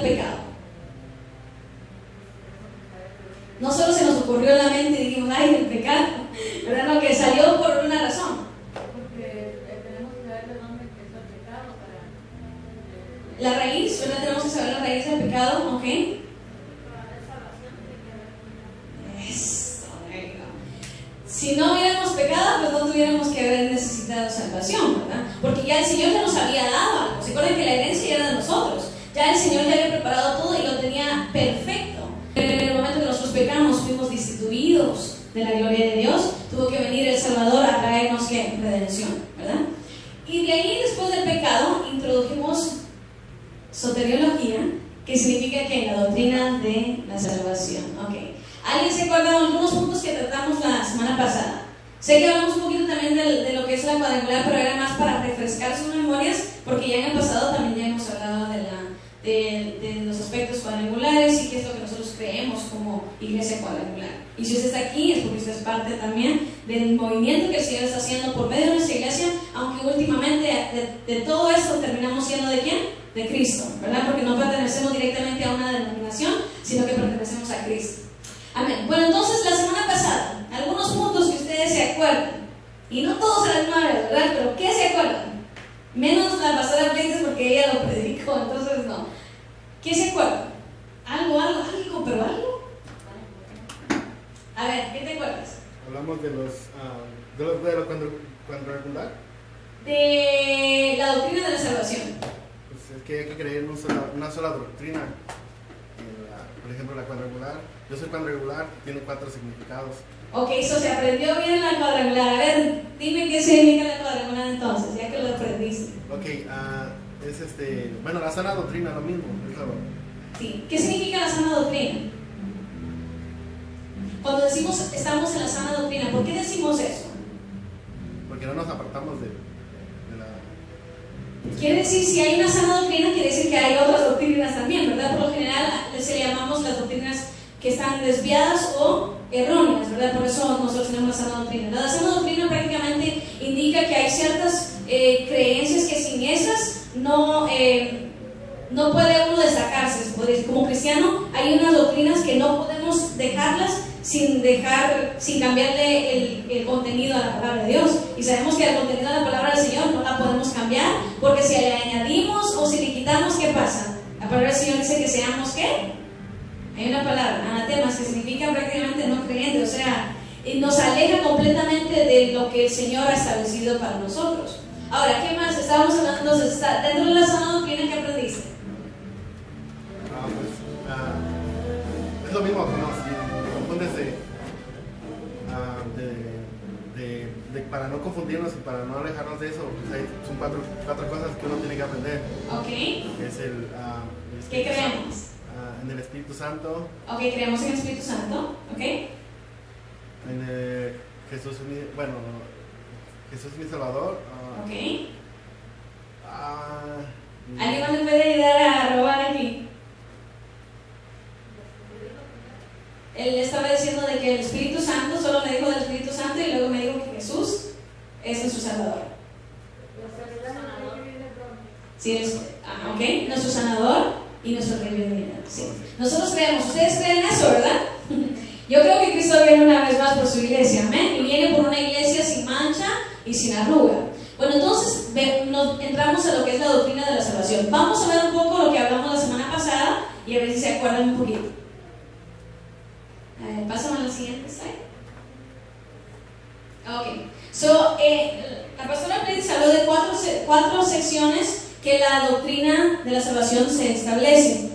pecado? No solo se nos ocurrió en la mente y dijimos, ay, el pecado, ¿verdad? No, que salió por una razón. Porque tenemos que saber de dónde empezó el pecado para... La raíz, ¿verdad? Tenemos que saber la raíz del pecado, ¿ok? Eso, si no hubiéramos pecado, pues no tuviéramos que haber necesitado salvación, ¿verdad? Porque ya el Señor ya nos había dado algo. ¿Se acuerdan que la herencia era de nosotros? Ya el Señor ya había preparado todo y lo tenía perfecto. En el momento que nosotros pecamos, fuimos destituidos de la gloria de Dios. Tuvo que venir el Salvador a traernos, ¿qué? Redención, ¿verdad? Y de ahí, después del pecado, introdujimos soteriología, que significa que la doctrina de la salvación. Ok. ¿Alguien se acuerda de algunos puntos que tratamos la semana pasada? Sé que hablamos un poquito también de lo que es la cuadrangular, pero era más para refrescar sus memorias, porque ya en el pasado también ya hemos hablado de los aspectos cuadrangulares y qué es lo que nosotros creemos como iglesia cuadrangular. Y si usted está aquí es porque usted es parte también del movimiento que el Señor está haciendo por medio de nuestra iglesia, aunque últimamente de todo esto terminamos siendo ¿de quién? De Cristo, ¿verdad? Porque no pertenecemos directamente a una denominación, sino que pertenecemos a Cristo. Amén. Bueno, entonces la semana pasada, algunos puntos que ustedes se acuerdan, y no todos a la misma vez, ¿verdad? Pero ¿qué se acuerdan? Menos la pastora Pleites porque ella lo predicó, entonces no. ¿Qué se acuerdan? Algo, pero algo. A ver, ¿qué te acuerdas? Hablamos de lo cuadrangular. De la doctrina de la salvación. Pues es que hay que creer en una sola doctrina. Por ejemplo, la cuadrangular. Yo soy cuadrangular, tiene 4 significados. Ok, eso se aprendió bien la cuadrangular. A ver, dime qué significa la cuadrangular entonces, ya que lo aprendiste. Ok, bueno, la sana doctrina, lo mismo. Sí, ¿qué significa la sana doctrina? Cuando decimos estamos en la sana doctrina, ¿por qué decimos eso? Porque no nos apartamos de la... Quiere decir, si hay una sana doctrina, quiere decir que hay otras doctrinas también, ¿verdad? Por lo general se le llamamos las doctrinas que están desviadas o erróneas, ¿verdad? Por eso nosotros tenemos la sana doctrina. La sana doctrina prácticamente indica que hay ciertas creencias que sin esas no puede uno destacarse. Como cristiano hay unas doctrinas que no podemos dejarlas sin cambiarle el contenido a la palabra de Dios. Y sabemos que el contenido de la palabra del Señor no la podemos cambiar, porque si le añadimos o si le quitamos, ¿qué pasa? La palabra del Señor dice que seamos, ¿qué? Hay una palabra, anatemas, que significa prácticamente no creyente, o sea, nos aleja completamente de lo que el Señor ha establecido para nosotros. Ahora, ¿qué más? Estábamos hablando, entonces, dentro de la sana doctrina, ¿qué aprendiste? Es lo mismo, ¿no? Si te confundes para no confundirnos y para no alejarnos de eso, pues son cuatro cosas que uno tiene que aprender. Ok. Es el ¿Qué creemos? En el Espíritu Santo. Ok, creemos en el Espíritu Santo. Ok. En Jesús es mi Salvador. Ok. ¿Alguien más me puede ayudar a robar aquí? Él estaba diciendo de que el Espíritu Santo, solo me dijo del Espíritu Santo y luego me dijo que Jesús es nuestro Salvador. Sí, ok, nuestro sanador y nuestro rey de vida. Sí. Nosotros creemos, ustedes creen eso, ¿verdad? Yo creo que Cristo viene una vez más por su iglesia, amén, y viene por una iglesia sin mancha y sin arruga. Bueno, entonces entramos a lo que es la doctrina de la salvación. Vamos a ver un poco lo que hablamos la semana pasada y a ver si se acuerdan un poquito. Pásame a la siguiente slide. Ok, la pastora Pleites habló de cuatro secciones que la doctrina de la salvación se establece: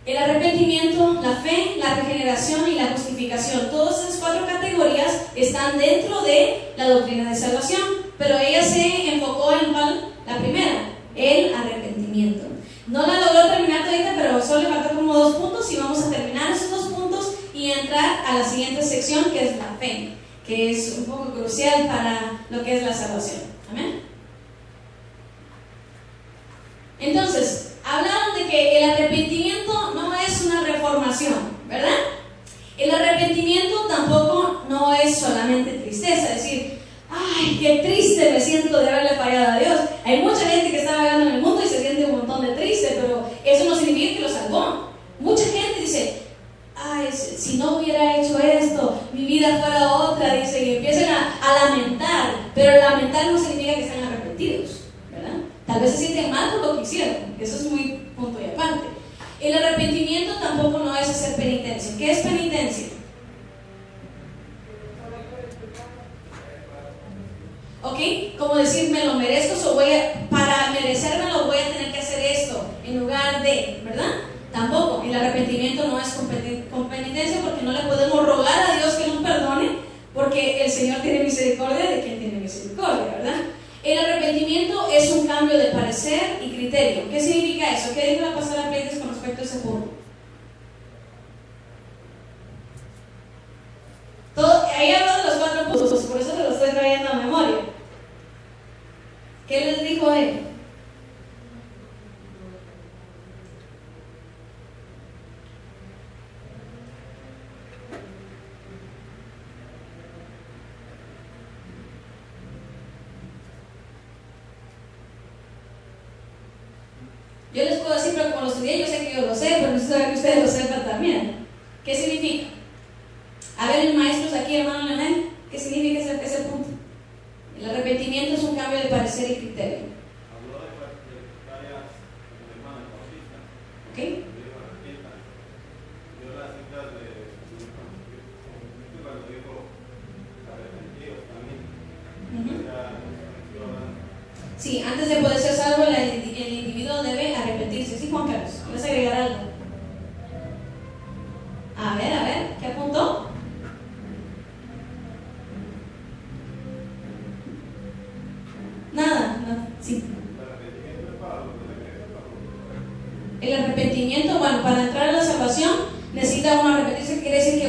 el arrepentimiento, la fe, la regeneración y la justificación. Todas esas 4 categorías están dentro de la doctrina de salvación, pero ella se enfocó en la primera, el arrepentimiento. No la logró terminar todavía, pero solo le faltó como 2 puntos y vamos a terminar esos 2 puntos y entrar a la siguiente sección, que es la fe, que es un poco crucial para lo que es la salvación. Amén. Entonces, hablaron de que el arrepentimiento no es una reformación, ¿verdad? El arrepentimiento tampoco no es solamente tristeza, es decir, ay, qué triste me siento de haberle fallado a Dios. Hay mucha gente que está vagando en el mundo y se siente un montón de triste, pero eso no significa que lo salvó. sienten mal por lo que hicieron. Eso es muy punto y aparte. El arrepentimiento tampoco no es hacer penitencia. ¿Qué es penitencia? ¿Ok? Como decir, me lo merezco, para merecérmelo voy a tener que hacer esto en lugar de, ¿verdad? Tampoco. El arrepentimiento no es con penitencia, porque no le podemos rogar a Dios que nos perdone, porque el Señor tiene misericordia de quien tiene misericordia, ¿verdad? El arrepentimiento es un cambio de parecer y criterio. ¿Qué significa eso? ¿Qué dijo la pastora Pleites con respecto a ese punto? Ahí hablo de los 4 puntos, por eso te lo estoy trayendo a memoria. ¿Qué les dijo él? Yo les puedo decir, pero como lo estudié, yo sé que yo lo sé, pero necesito saber que ustedes lo sepan también. ¿Qué significa? A ver, maestros aquí, hermano Leonel, ¿qué significa ese punto? El arrepentimiento es un cambio de parecer y criterio. Habló de varias hermanas bautista. ¿Ok? Dio las citas de cuando dijo arrepentidos también. Sí, antes de poder ser salvo, el individuo debe arrepentirse. ¿Sí, Juan Carlos? ¿Quieres agregar algo? A ver, ¿qué apuntó? Nada, sí. El arrepentimiento, bueno, para entrar a la salvación necesita uno arrepentirse, quiere decir que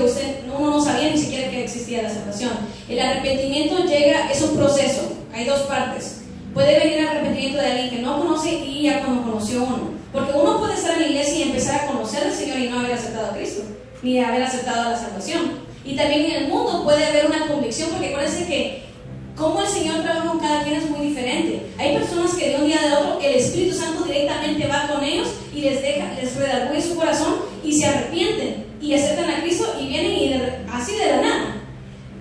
uno no sabía ni siquiera que existía la salvación. El arrepentimiento es un proceso, hay 2 partes. Puede venir el arrepentimiento de alguien que no conoce y ya cuando conoció uno. Porque uno puede estar en la iglesia y empezar a conocer al Señor y no haber aceptado a Cristo, ni haber aceptado la salvación. Y también en el mundo puede haber una convicción, porque acuérdense que cómo el Señor trabaja con cada quien es muy diferente. Hay personas que de un día de otro el Espíritu Santo directamente va con ellos y les redarguye su corazón y se arrepienten y aceptan a Cristo y vienen así de la nada.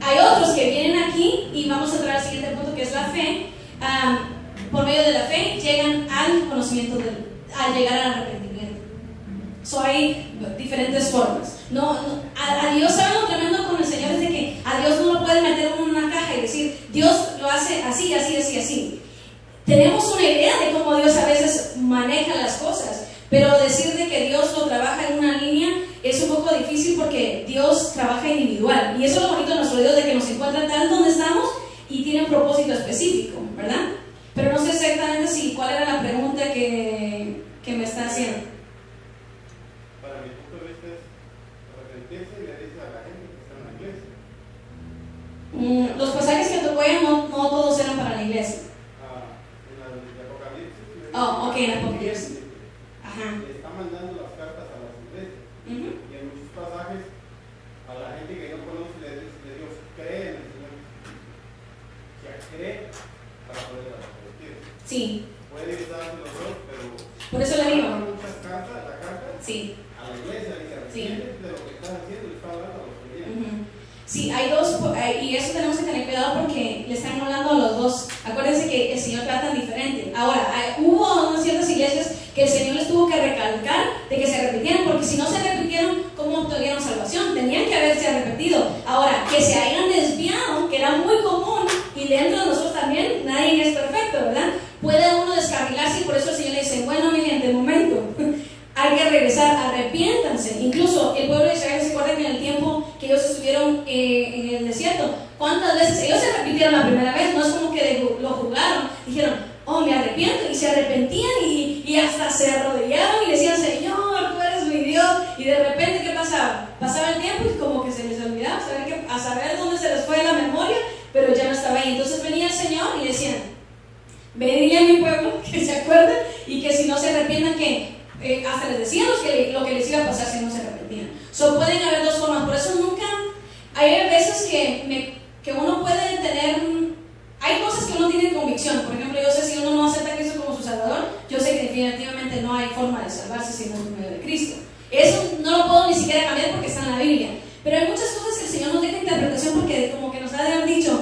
Hay otros que vienen aquí y vamos a entrar al siguiente punto, que es la fe. Por medio de la fe llegan al conocimiento, al llegar al arrepentimiento. Hay diferentes formas. A Dios, ¿saben lo tremendo con el Señor? Es de que a Dios no lo puede meter en una caja y decir, Dios lo hace así, así, así, así. Tenemos una idea de cómo Dios a veces maneja las cosas, pero decir de que Dios lo trabaja en una línea es un poco difícil, porque Dios trabaja individual. Y eso es lo bonito de nuestro Dios, de que nos encuentra tal donde estamos y tiene un propósito específico, ¿verdad? Pero no sé exactamente cuál era la pregunta que me está haciendo. Para mi punto de vista es arrepentirse y le dice a la gente que está en la iglesia. Los pasajes que tocó ella no todos eran para la iglesia. En la de Apocalipsis. Ok, en Apocalipsis. Ajá. Le está mandando las cartas a las iglesias. Y en muchos pasajes a la gente que no conoce le dice de Dios, cree en el Señor. Ya cree para poder arrepentirse. Sí. Puede usar los 2, pero por eso le digo. Muchas cartas, la carta sí. a la iglesia dice, arrepiéntete de lo que estás haciendo, y está hablando a los creyentes. Sí, hay 2, y eso tenemos que tener cuidado, porque le están hablando a los 2. Acuérdense que el Señor trata diferente. Ahora, hubo ciertas iglesias que el Señor les tuvo que recalcar de que se arrepintieran, porque si no se arrepintieron, ¿cómo obtuvieron salvación? Tenían que haberse arrepentido. Ahora, que se hayan desviado, que era muy común, y dentro de nosotros también, nadie es perfecto, ¿verdad? Puede uno descarrilarse, y por eso el Señor le dice, bueno, mi gente, momento, hay que regresar, arrepiéntanse. Incluso el pueblo de Israel, se acuerdan que en el tiempo que ellos estuvieron en el desierto, ¿cuántas veces ellos se arrepintieron la primera vez? No es como que lo jugaron, dijeron, oh, me arrepiento, y se arrepentían y hasta se arrodillaron y decían, Señor, tú eres mi Dios. Y de repente, ¿qué pasaba? Pasaba el tiempo y como que se les olvidaba, a saber dónde se les fue la memoria, pero ya no estaba ahí. Entonces venía el Señor y decían, venidle a mi pueblo, que se acuerden, y que si no se arrepientan, que hasta les decían lo que les iba a pasar si no se arrepentían. Pueden haber 2 formas, por eso nunca, hay veces que uno puede tener, hay cosas que uno tiene convicción. Por ejemplo, yo sé, si uno no acepta a Cristo como su Salvador, yo sé que definitivamente no hay forma de salvarse si no es por medio de Cristo. Eso no lo puedo ni siquiera cambiar porque está en la Biblia. Pero hay muchas cosas que el Señor nos deja interpretación, porque como que nos ha de haber dicho,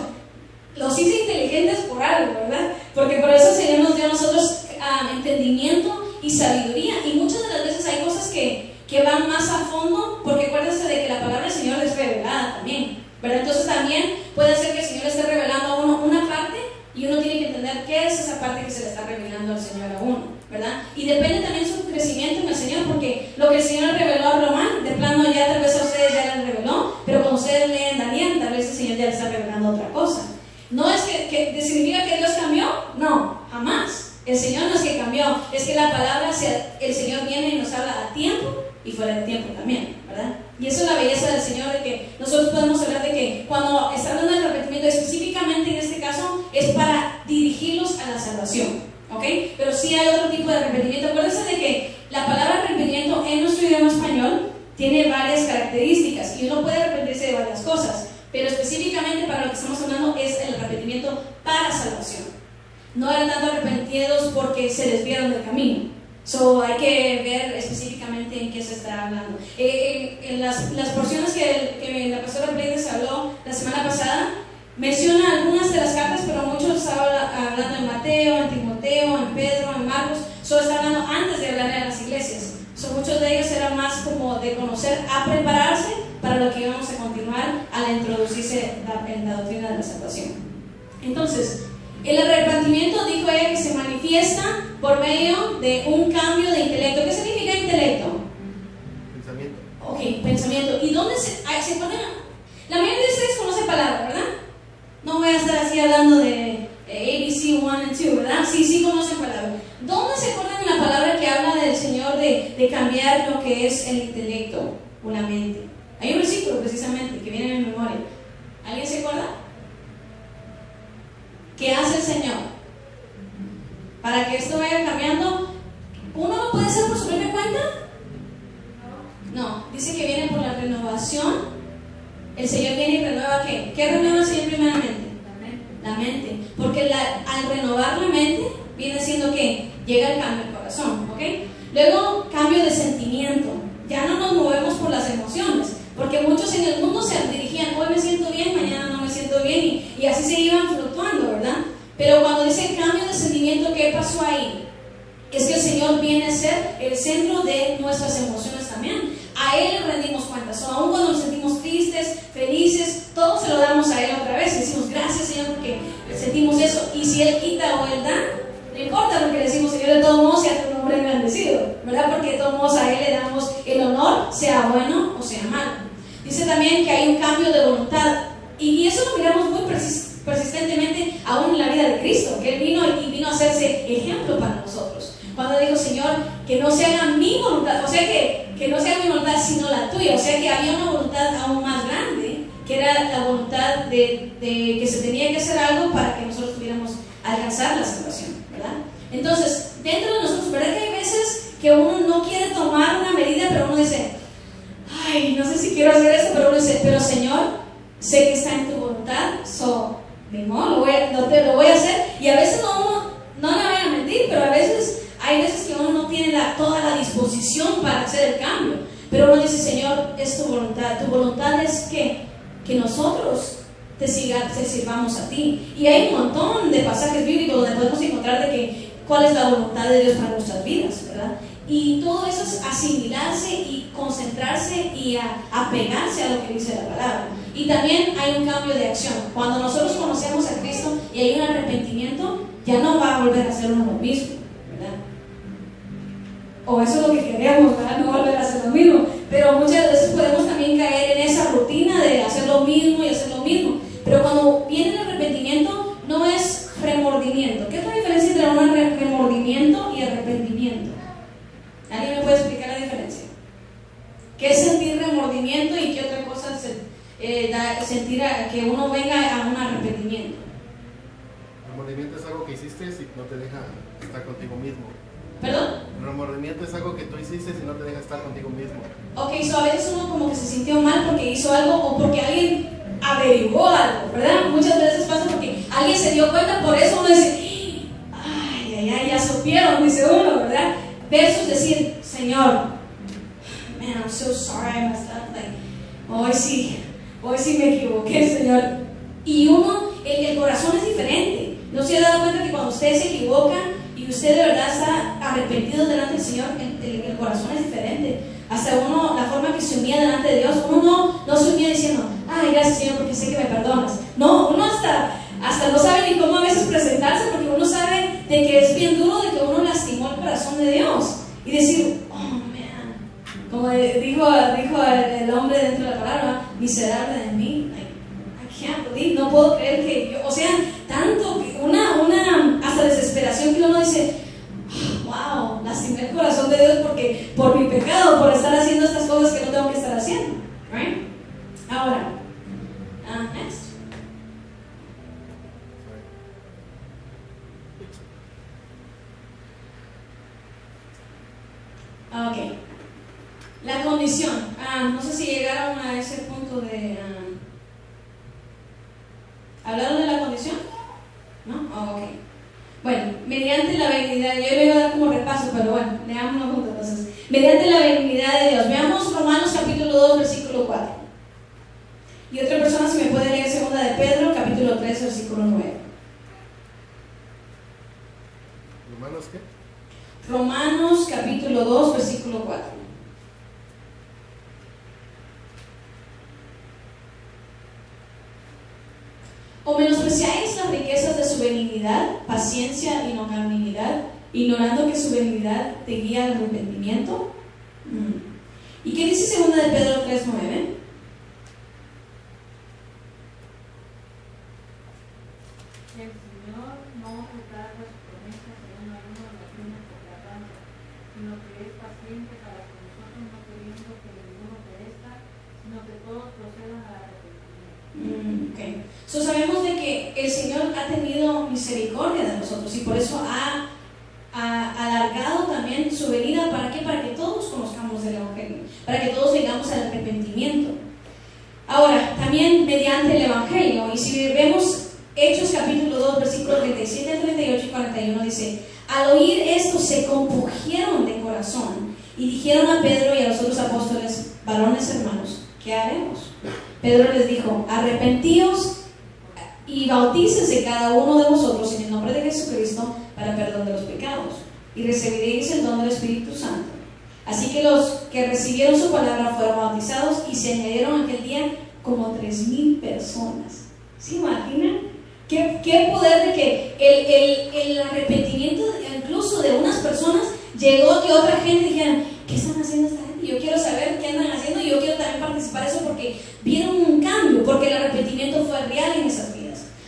los hice inteligentes por algo, ¿verdad? Porque por eso el Señor nos dio a nosotros entendimiento y sabiduría. Y muchas de las veces hay cosas que van más a fondo, porque acuérdense de que la palabra del Señor es revelada también, ¿verdad? Entonces también puede ser que el Señor esté revelando a uno una parte y uno tiene que entender qué es esa parte que se le está revelando al Señor a uno, ¿verdad? Y depende también su crecimiento en el Señor, porque lo que el Señor le reveló a Román, de plano ya tal vez a ustedes ya les reveló, pero cuando ustedes leen Daniel, tal vez el Señor ya les está revelando otra cosa. No es que significa que Dios cambió, no, jamás. El Señor no es que cambió, es que la palabra, el Señor viene y nos habla a tiempo y fuera de tiempo también, ¿verdad? Y eso es la belleza del Señor, de que nosotros podemos hablar de que cuando está hablando del arrepentimiento, específicamente en este caso, es para dirigirlos a la salvación, ¿ok? Pero sí hay otro tipo de arrepentimiento. Acuérdense de que la palabra arrepentimiento en nuestro idioma español tiene varias características y uno puede arrepentirse de varias cosas, pero específicamente para lo que estamos hablando es el arrepentimiento para salvación. No eran tanto arrepentidos porque se desviaron del camino. Hay que ver específicamente en qué se está hablando. En las porciones que la pastora Pleiades habló la semana pasada, menciona algunas de las cartas, pero muchos estaba hablando en Mateo, en Timoteo, en Pedro, en Marcos. Está hablando antes de hablar en las iglesias. Muchos de ellos eran más como de conocer, a prepararse para lo que íbamos a continuar al introducirse en la doctrina de la salvación. Entonces, el arrepentimiento, dijo ella, que se manifiesta por medio de un cambio de intelecto. ¿Qué significa intelecto? Pensamiento. Ok, pensamiento. ¿Y dónde se ponen? La mayoría de ustedes conocen palabras, ¿verdad? No voy a estar así hablando de ABC 1 y 2, ¿verdad? Sí conocen palabras. ¿Dónde se acuerdan en la palabra que habla del Señor de cambiar lo que es el intelecto o la mente? Hay un versículo precisamente que viene en mi memoria. ¿Alguien se acuerda? ¿Qué hace el Señor? Para que esto vaya cambiando, ¿uno no puede hacer por su propia cuenta? No, dice que viene por la renovación. El Señor viene y renueva ¿qué? ¿Qué renueva el Señor primeramente? La mente. Porque al renovar la mente, viene siendo que llega el cambio al corazón, ¿ok? Luego, cambio de sentimiento. Ya no nos movemos por las emociones, porque muchos en el mundo se dirigían, hoy me siento bien, mañana no me siento bien, y así se iban fluctuando, ¿verdad? Pero cuando dice cambio de sentimiento, ¿qué pasó ahí? Es que el Señor viene a ser el centro de nuestras emociones también. A Él le rendimos cuentas. Aún cuando nos sentimos tristes, felices, todo se lo damos a Él otra vez. Decimos gracias, Señor, porque sentimos eso. Y si Él quita o Él da, no importa, porque le decimos, Señor, de todos modos, sea tu nombre engrandecido, ¿verdad? Porque de todos modos a Él le damos el honor, sea bueno o sea malo. Dice también que hay un cambio de voluntad. Y eso lo miramos muy persistentemente aún en la vida de Cristo, que Él vino a hacerse ejemplo para nosotros. Cuando dijo, Señor, que no se haga mi voluntad, o sea que no sea mi voluntad sino la tuya, o sea que había una voluntad aún más grande, que era la voluntad de que se tenía que hacer algo para que nosotros pudiéramos alcanzar la salvación, ¿verdad? Entonces, dentro de nosotros, ¿verdad que hay veces que uno no quiere tomar una medida, pero uno dice, ay, no sé si quiero hacer esto, pero uno dice, pero Señor, sé que está en tu voluntad, lo voy a hacer. Y a veces no le voy a mentir, pero a veces hay veces que uno no tiene toda la disposición para hacer el cambio, pero uno dice, Señor, es tu voluntad es que nosotros te sirvamos a ti. Y hay un montón de pasajes bíblicos donde podemos encontrar de que cuál es la voluntad de Dios para nuestras vidas, ¿verdad? Y todo eso es asimilarse y concentrarse y apegarse a lo que dice la palabra. Y también hay un cambio de acción. Cuando nosotros conocemos a Cristo y hay un arrepentimiento, ya no va a volver a hacer uno lo mismo, ¿verdad? O eso es lo que queremos, ¿verdad? No volver a hacer lo mismo. Pero muchas veces podemos también caer en esa rutina de hacer lo mismo y hacer lo mismo. Pero cuando viene el arrepentimiento, no es remordimiento. ¿Qué es la diferencia entre un remordimiento y arrepentimiento? ¿Alguien me puede explicar la diferencia? ¿Qué es sentir remordimiento y qué otra cosa es sentir que uno venga a un arrepentimiento? Remordimiento es algo que hiciste y no te deja estar contigo mismo. ¿Perdón? Remordimiento es algo que tú hiciste y no te deja estar contigo mismo. Ok, a veces uno como que se sintió mal porque hizo algo o porque alguien averiguó algo, ¿verdad? Muchas veces pasa porque alguien se dio cuenta, por eso uno dice, ay, ya supieron, dice uno, ¿verdad? Versus decir, Señor, man, I'm so sorry, I messed up. Hoy sí me equivoqué, Señor. Y uno, el corazón es diferente. ¿No se ha dado cuenta que cuando usted se equivoca y y usted de verdad está arrepentido delante del Señor, el corazón es diferente. Hasta uno, la forma que se humilla delante de Dios, uno no se humilla diciendo, ay, gracias Señor porque sé que me perdonas. No, uno hasta no sabe ni cómo a veces presentarse, porque uno sabe de que es bien duro, de que uno lastimó el corazón de Dios. Y decir, oh man, como dijo el hombre dentro de la palabra, miserable de mí, I can't believe, no puedo creer que yo, o sea, tanto, hasta desesperación que uno dice, wow, lastimé el corazón de Dios porque por mi pecado, por estar haciendo estas cosas que no tengo que estar haciendo, right? Ahora, next. Ok, la condición. No sé si llegaron a ese punto de... ¿hablaron de la condición? ¿No? Oh, ok. Bueno, mediante la benignidad, yo le iba a dar como repaso, pero bueno, leámoslo juntos entonces. Mediante la benignidad de Dios. Veamos Romanos capítulo 2, versículo 4. Y otra persona si me puede leer segunda de Pedro, capítulo 3, versículo 9. ¿Romanos qué? Romanos capítulo 2, versículo 4. ¿O menospreciáis las riquezas de su benignidad, paciencia y longanimidad, ignorando que su benignidad te guía al arrepentimiento? ¿Y qué dice segunda de Pedro 3, 9? El Señor no retarda su promesa según algunos la tienen por tardanza, sino que es paciente para con nosotros, no queriendo que ninguno perezca, sino que todos procedan al arrepentimiento. Okay. Sabemos de que el Señor ha tenido misericordia de nosotros y por eso ha alargado también su venida. ¿Para qué? Para que todos conozcamos el Evangelio, para que todos llegamos al arrepentimiento. Ahora, también mediante el Evangelio, y si vemos Hechos capítulo 2, versículos 37, 38 y 41, dice: al oír esto se compungieron de corazón y dijeron a Pedro y a los otros apóstoles: varones hermanos, ¿qué haremos? Pedro les dijo: arrepentíos y bautícese cada uno de vosotros en el nombre de Jesucristo para perdón de los pecados, y recibiréis el don del Espíritu Santo. Así que los que recibieron su palabra fueron bautizados, y se añadieron aquel día como 3,000 personas. ¿Se imaginan? ¿Qué poder de que el arrepentimiento incluso de unas personas llegó que otra gente dijera: ¿qué están haciendo esta gente? Yo quiero saber qué andan haciendo y yo quiero también participar de eso, porque vieron un cambio, porque el arrepentimiento fue real en esas vidas.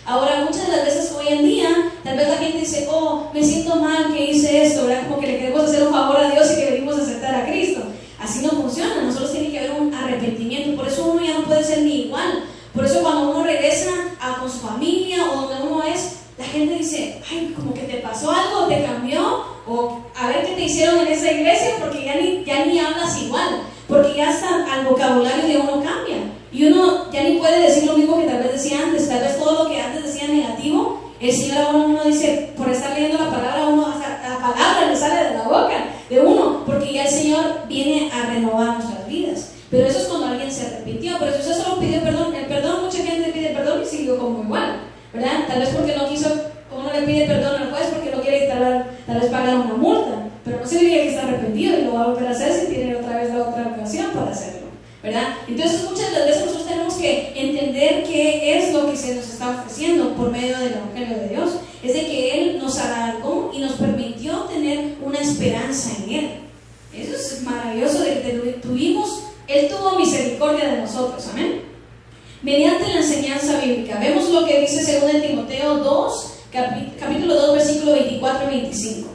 Ahora, muchas de las veces hoy en día, tal vez la gente dice: oh, me siento mal que hice esto, ¿verdad? Como que le queremos hacer un favor a Dios y que venimos a aceptar a Cristo. Así no funciona, nosotros tiene que haber un arrepentimiento, por eso uno ya no puede ser ni igual. Por eso cuando uno regresa con su familia o donde uno es, la gente dice: ay, como que te pasó algo, te cambió, o a ver qué te hicieron en esa iglesia, porque ya ni hablas igual, porque ya hasta el vocabulario de uno cambia. Y uno ya ni puede decir lo mismo que tal vez decía antes. Tal vez todo lo que antes decía negativo, el Señor a uno dice, por estar leyendo la palabra, uno hasta la palabra le sale de la boca de uno, porque ya el Señor viene a renovar nuestras vidas. Pero eso es cuando alguien se arrepintió. Pero si usted solo pidió perdón, el perdón, mucha gente pide perdón y siguió como igual, ¿verdad? Tal vez porque no quiso, uno le pide perdón al juez porque no quiere tal vez pagar una multa, pero no significa que está arrepentido y lo va a volver a hacer si tiene otra vez la otra ocasión para hacerlo, ¿verdad? Entonces muchas de las veces nosotros tenemos que entender qué es lo que se nos está ofreciendo por medio del Evangelio de Dios. Es de que Él nos alargó y nos permitió tener una esperanza en Él. Eso es maravilloso, de que Él tuvo misericordia de nosotros, amén. Mediante la enseñanza bíblica, vemos lo que dice 2 Timoteo 2, capítulo 2, versículo 24 y 25.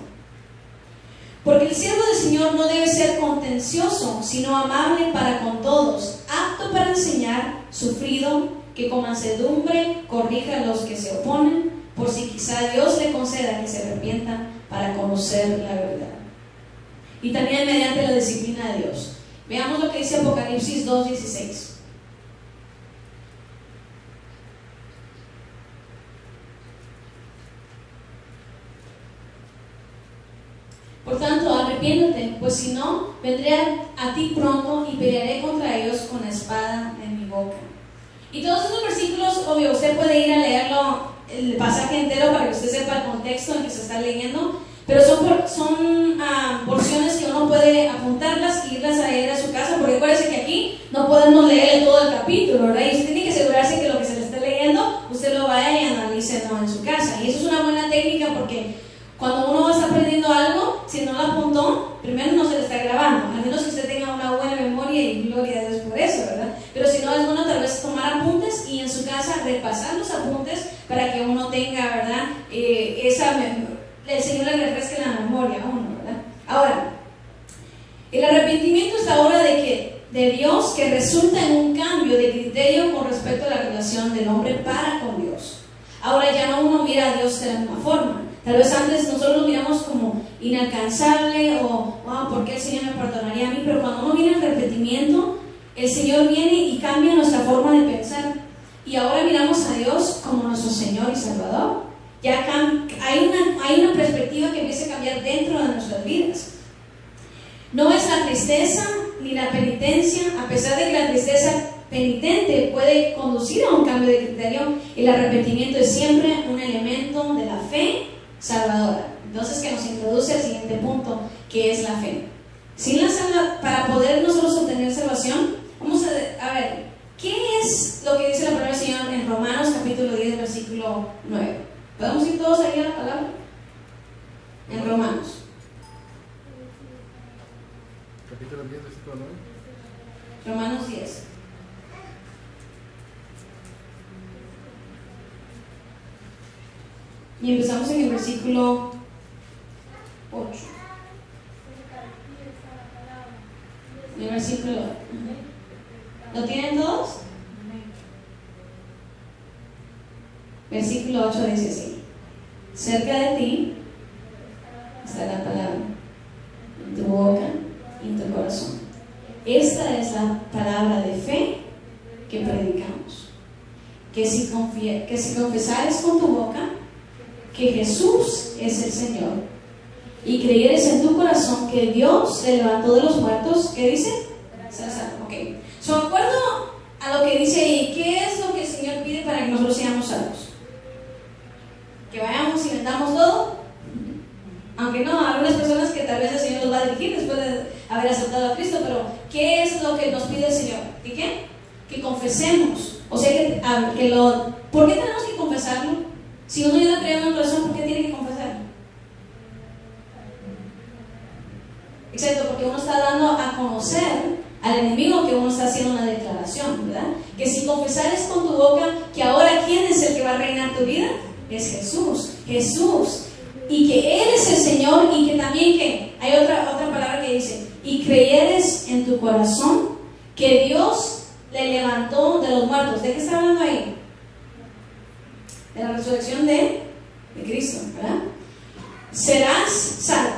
Porque el siervo del Señor no debe ser contencioso, sino amable para con todos, apto para enseñar, sufrido, que con mansedumbre corrija a los que se oponen, por si quizá Dios le conceda que se arrepientan para conocer la verdad. Y también mediante la disciplina de Dios. Veamos lo que dice Apocalipsis 2:16. Por tanto, arrepiéntete, pues si no, vendré a ti pronto y pelearé contra ellos con la espada en mi boca. Y todos estos versículos, obvio, usted puede ir a leerlo, el pasaje entero, para que usted sepa el contexto en que se está leyendo. pero son porciones que uno puede apuntarlas y irlas a leer a su casa, porque acuérdense que aquí no podemos leer todo el capítulo, ¿verdad? Y usted tiene que asegurarse que lo que se le esté leyendo, usted lo vaya y analice, ¿no?, en su casa. Y eso es una buena técnica, porque cuando uno está aprendiendo algo, si no lo apuntó, primero no se le está grabando, al menos que usted tenga una buena memoria, y gloria a Dios por eso, ¿verdad? Pero si no, es bueno tal vez tomar apuntes y en su casa repasar los apuntes para que uno tenga, ¿verdad? El Señor le refresque la memoria a uno, ¿verdad? Ahora, el arrepentimiento es la obra de Dios que resulta en un cambio de criterio con respecto a la relación del hombre para con Dios. Ahora ya no uno mira a Dios de la misma forma. Tal vez antes nosotros lo miramos como inalcanzable o ¿por qué el Señor me perdonaría a mí? Pero cuando uno viene al arrepentimiento, el Señor viene y cambia nuestra forma de pensar. Y ahora miramos a Dios como nuestro Señor y Salvador. Ya hay una perspectiva que empieza a cambiar dentro de nuestras vidas. No es la tristeza ni la penitencia, a pesar de que la tristeza penitente puede conducir a un cambio de criterio, el arrepentimiento es siempre un elemento de la fe salvadora. Entonces, que nos introduce al siguiente punto, que es la fe. Para poder nosotros obtener salvación, vamos a ver, ¿qué es lo que dice la palabra del Señor en Romanos capítulo 10, versículo 9? ¿Podemos ir todos ahí a la palabra? En Romanos. Capítulo 10, versículo 9. Romanos 10. Y empezamos en el versículo 8. En el versículo. ¿Lo tienen todos? Versículo 8 dice así: cerca de ti está la palabra, en tu boca y en tu corazón. Esta es la palabra de fe que predicamos. Que si confesares con tu boca que Jesús es el Señor y creyeres en tu corazón que Dios le levantó de los muertos, ¿qué dice? Ok. So, de acuerdo a lo que dice ahí, ¿qué es lo que el Señor pide para que nosotros seamos salvos? ¿Que vayamos y vendamos todo? Aunque no, algunas personas que tal vez el Señor los va a dirigir después de haber aceptado a Cristo, pero ¿qué es lo que nos pide el Señor? ¿Y qué? Que confesemos. O sea, ¿por qué tenemos que confesarlo? Si uno ya lo cree en el corazón, ¿por qué tiene que confesarlo? Exacto, porque uno está dando a conocer al enemigo que uno está haciendo una declaración, ¿verdad? Que si confesares con tu boca que ahora ¿quién es el que va a reinar tu vida? Es Jesús. Y que Él es el Señor, y que también que hay otra palabra que dice, y creyeres en tu corazón que Dios le levantó de los muertos. ¿De qué está hablando ahí? De la resurrección de Cristo, ¿verdad? Serás salvo.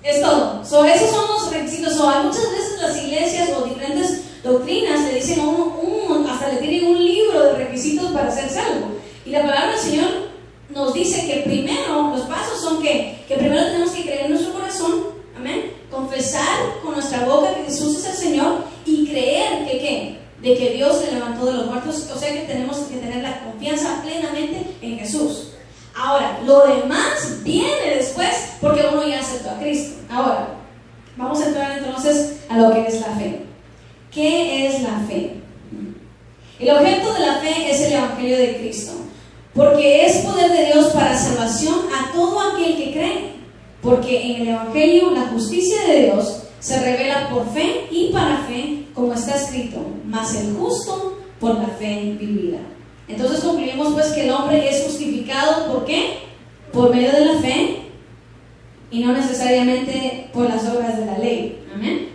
Es todo. Esos son los requisitos. Hay muchas veces las iglesias o diferentes doctrinas le dicen a uno, hasta le tienen un libro de requisitos para ser salvo. Y la palabra del Señor nos dice que primero, los pasos son que primero tenemos que creer en nuestro corazón, amén, confesar con nuestra boca que Jesús es el Señor y creer de que Dios le levantó de los muertos. O sea que tenemos que tener la confianza plenamente en Jesús. Ahora, lo demás viene después porque uno ya aceptó a Cristo. Ahora, vamos a entrar entonces a lo que es la fe. ¿Qué es la fe? El objeto de la fe es el Evangelio de Cristo, porque es poder de Dios para salvación a todo aquel que cree, porque en el Evangelio la justicia de Dios se revela por fe y para fe, como está escrito, mas el justo por la fe vivirá. Entonces concluimos pues que el hombre es justificado, ¿por qué? Por medio de la fe y no necesariamente por las obras de la ley. Amén.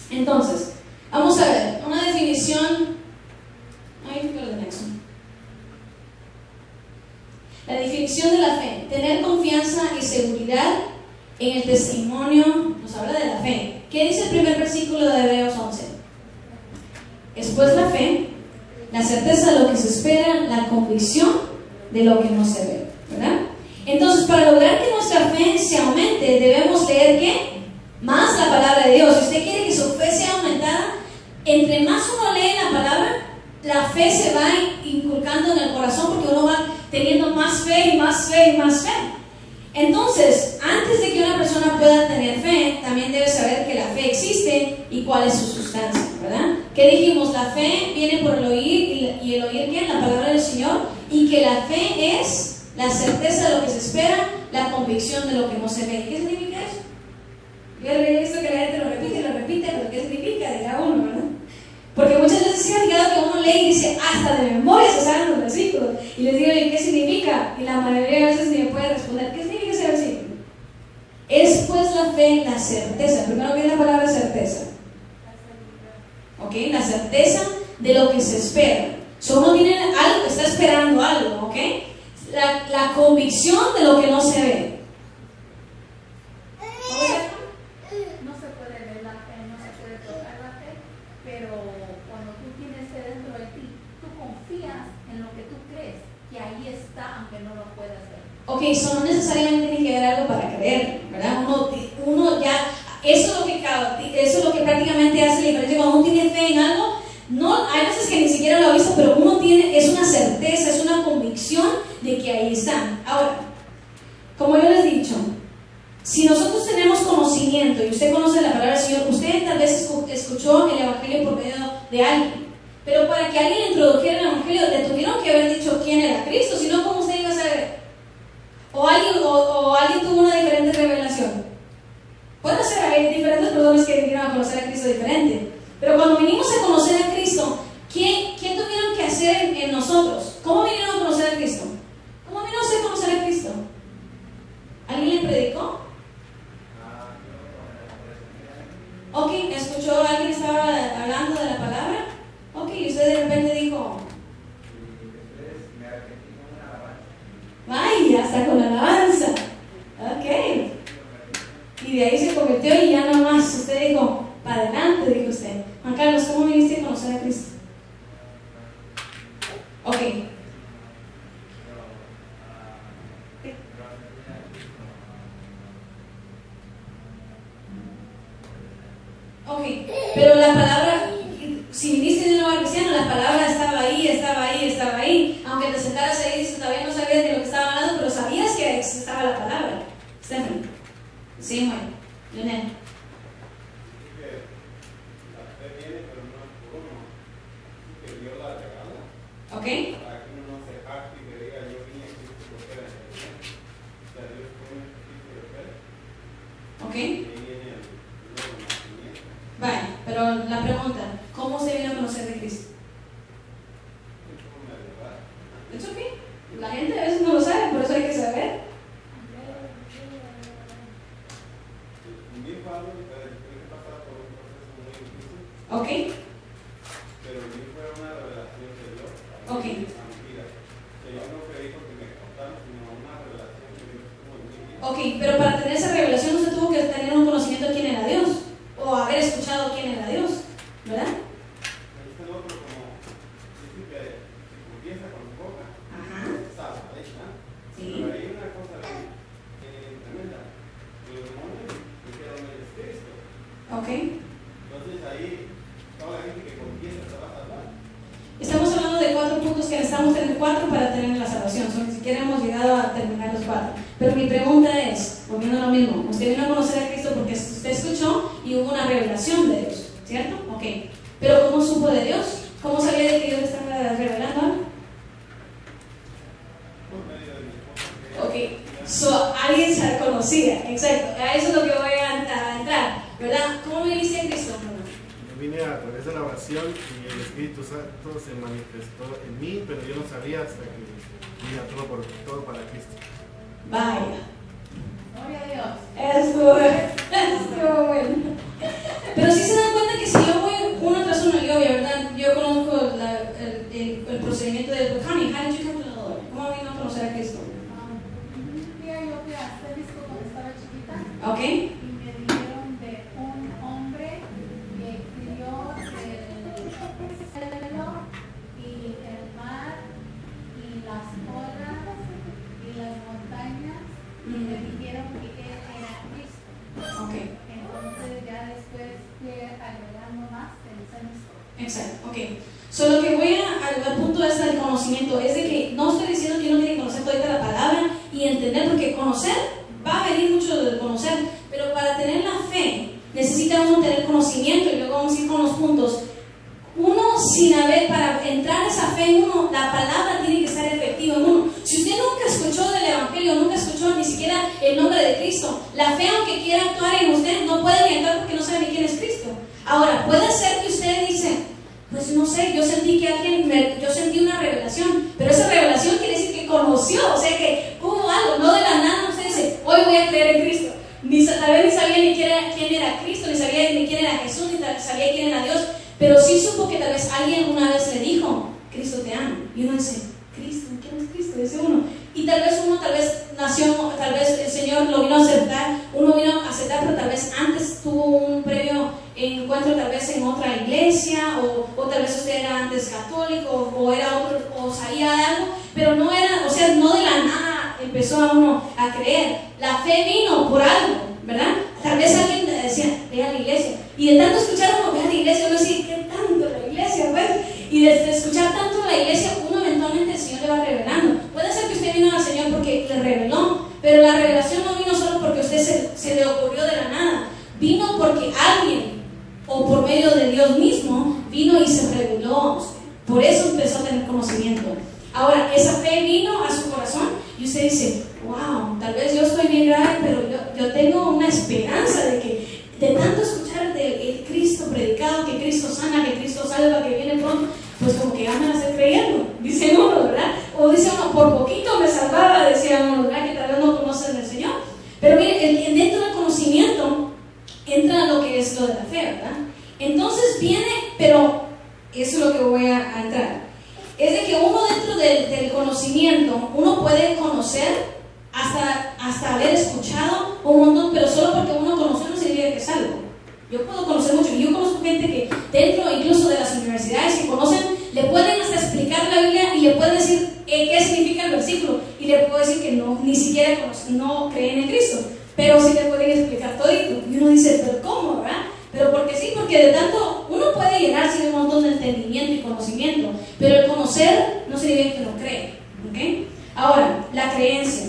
Entonces, vamos a ver una definición. La definición de la fe: tener confianza y seguridad en el testimonio. Nos habla de la fe. ¿Qué dice el primer versículo de Hebreos 11? Es pues la fe, la certeza de lo que se espera, la convicción de lo que no se ve, ¿verdad? Entonces, para lograr que nuestra fe se aumente, debemos leer ¿qué? Más la palabra de Dios. Si usted quiere que su fe sea aumentada, entre más uno lee la palabra, la fe se va inculcando en el corazón, porque uno va teniendo más fe y más fe y más fe. Entonces, antes de que una persona pueda tener fe, también debe saber que la fe existe y cuál es su sustancia, ¿verdad? ¿Qué dijimos? La fe viene por el oír, y el oír, ¿qué? La palabra del Señor, y que la fe es la certeza de lo que se espera, la convicción de lo que no se ve. ¿Qué significa eso? Yo he visto que la gente lo repite, pero ¿qué significa? Dirá uno, ¿verdad? Porque muchas veces se ha fijado que uno lee y dice, hasta de memoria se saben los versículos. Y les digo, ¿y qué significa? Y la mayoría de veces ni me puede responder, ¿qué significa ese versículo? Es pues la fe, la certeza. Primero viene la palabra certeza. ¿Ok? La certeza de lo que se espera. So, uno tiene algo, está esperando algo, ¿ok? La convicción de lo que no se ve. No se puede ver la fe, no se puede tocar la fe, pero cuando tú tienes fe dentro de ti, tú confías en lo que tú crees, que ahí está, aunque no lo puedas ver. Ok, so no necesariamente tiene que ver algo para creer, ¿verdad? Uno ya, eso es lo que prácticamente hace la diferencia. Cuando uno tiene fe en algo, no, hay veces que ni siquiera lo ha visto, pero uno tiene, es una certeza, es una convicción de que ahí está. Ahora, como yo les he dicho, si nosotros tenemos conocimiento y usted conoce la palabra del Señor, usted tal vez escuchó el Evangelio por medio de alguien, pero para que alguien introdujera el Evangelio le tuvieron que haber dicho quién era Cristo, si no, ¿cómo usted iba a saber? O alguien tuvo una diferente revelación. Puede ser, hay diferentes personas que vinieron a conocer a Cristo diferente, pero cuando vinimos a conocer a Cristo, ¿qué tuvieron que hacer en nosotros? ¿Cómo vinieron a conocer a Cristo? ¿Cómo vino usted a conocer a Cristo? ¿Alguien le predicó? Ok, ¿escuchó? ¿Alguien estaba hablando de la palabra? Ok, y usted de repente dijo, vaya, hasta con alabanza. Ok. Y de ahí se convirtió y ya no más. Usted dijo, para adelante, dijo usted. Juan Carlos, ¿cómo viniste a conocer a Cristo? Ok. Ok, pero la palabra, si viniste de un hogar cristiano, la palabra estaba ahí. Aunque te sentaras ahí y dices, todavía no sabías de lo que estaba hablando, pero sabías que estaba la palabra. Stephanie. Sí, bueno. Lionel. La fe viene, pero no es por uno. Que Dios la regala. Ok. Para que uno no se jacte y que diga, yo vine a Cristo porque era creyente. O sea, Dios pone Cristo de fe. Ok. Y ahí viene el nuevo nacimiento. Vale, pero la pregunta, ¿cómo se vino a conocer de Cristo? ¿Es ok? La gente a veces no lo sabe, por eso hay que saber. Mi padre tuve que pasar por un proceso muy difícil. Ok. Pero a mí fue una revelación de Dios. Ok. A mi vida. Que yo no creí porque me contaron, sino una revelación que Dios tuvo en mi vida. Ok, pero para tener esa revelación usted tuvo que tener un conocimiento de quién era Dios, o haber escuchado quién era Dios, ¿verdad? Este otro como dice que si confiesa con su boca, Ajá. salva, ¿verdad? Sí. Pero hay una cosa tremenda. Los demonios dijeron el Cristo. Ok. Entonces ahí toda la gente que confiesa se va a salvar. Estamos hablando de 4 puntos que necesitamos tener 4 para tener la salvación. Ni siquiera hemos llegado a terminar los 4. Pero mi pregunta es, volviendo a lo mismo, usted vino a conocer a Cristo porque usted escuchó y hubo una revelación de Dios, ¿cierto? Ok. Pero ¿cómo supo de Dios? ¿Cómo sabía de que Dios estaba revelando algo? Por medio de mi esposa. Ok. So, alguien se conocía, exacto. A eso es lo que voy a entrar, ¿verdad? ¿Cómo viniste a Cristo? Yo vine a través de la oración y el Espíritu Santo se manifestó en mí, pero yo no sabía hasta que vine a todo para Cristo. Vaya. Gloria a Dios. Estuvo bueno. Pero sí se dan cuenta que si yo voy uno tras uno, ¿verdad? Yo conozco el procedimiento del Connie. How did you come to the Lord? ¿Cómo vino a conocer a Cristo? Un día yo fui a Jalisco cuando estaba chiquita. Ok. Y me dijeron de un hombre que crió el cielo y el mar y las olas y las montañas y me dijeron que él era Cristo. Ok. Entonces ya después fui agregando más en censo. Exacto. Ok. Solo que voy al punto este del conocimiento es de que no estoy diciendo que uno tiene que conocer toda la palabra y entender, porque conocer fe, necesita uno tener conocimiento, y luego vamos a ir con los puntos. Uno, para entrar a esa fe en uno, la palabra tiene que estar efectiva en uno. Si usted nunca escuchó del Evangelio, nunca escuchó ni siquiera el nombre de Cristo, la fe, aunque quiera actuar en usted, no puede ni actuar porque no sabe ni quién es Cristo. Ahora, puede ser que usted dice, pues no sé, yo sentí yo sentí una revelación, pero esa revelación quiere decir que conoció, o sea que hubo algo, no de la nada usted dice, hoy voy a creer en Cristo. Tal vez ni sabía ni quién era Cristo, ni sabía ni quién era Jesús, ni sabía quién era Dios, pero sí supo que tal vez alguien una vez le dijo, Cristo te ama. Y uno dice, ¿Cristo? ¿Quién es Cristo? Dice uno. Y tal vez nació, tal vez el Señor lo vino a aceptar, uno vino a aceptar, pero tal vez antes tuvo un previo encuentro tal vez en otra iglesia, o tal vez usted era antes católico, o era otro, o sabía algo, pero no era, o sea, no de la nada empezó a uno a creer. La fe vino por algo, ¿verdad? Tal vez alguien le decía, ve a la iglesia, y de tanto escuchar uno, ve a la iglesia, uno decía, ¿qué tanto la iglesia? Pues, y de escuchar tanto la iglesia, uno eventualmente el Señor le va revelando. Puede ser que usted vino al Señor porque le reveló, pero la revelación no vino solo porque usted se le ocurrió de la nada, vino porque alguien, o por medio de Dios mismo, vino y se reveló a usted. Por eso empezó a tener conocimiento. Ahora, esa fe vino a su corazón y usted dice, wow, tal vez yo estoy bien grave, pero yo tengo una esperanza de que de tanto escuchar del Cristo predicado, que Cristo sana, que Cristo salva, que viene pronto, pues como que ya me hace creyendo, dice uno, ¿verdad? O dice uno, por poquito me salvaba, decía uno, ¿verdad? Que tal vez no conocen al Señor. Pero mire, dentro del conocimiento entra lo que es lo de la fe, ¿verdad? Entonces viene, pero eso es lo que voy a entrar. Es de que uno dentro del conocimiento, uno puede conocer hasta haber escuchado un montón, pero solo porque uno conoce no significa que es algo. Yo puedo conocer mucho, y yo conozco gente que dentro incluso de las universidades que conocen, le pueden hasta explicar la Biblia y le pueden decir qué significa el versículo, y le puedo decir que no, ni siquiera no creen en Cristo, pero sí le pueden explicar todito. Y uno dice, pero ¿cómo, verdad? Pero porque sí, porque de tanto uno puede llenarse de un montón de entendimiento y conocimiento, pero el conocer no significa que lo cree, ¿ok? Ahora, la creencia.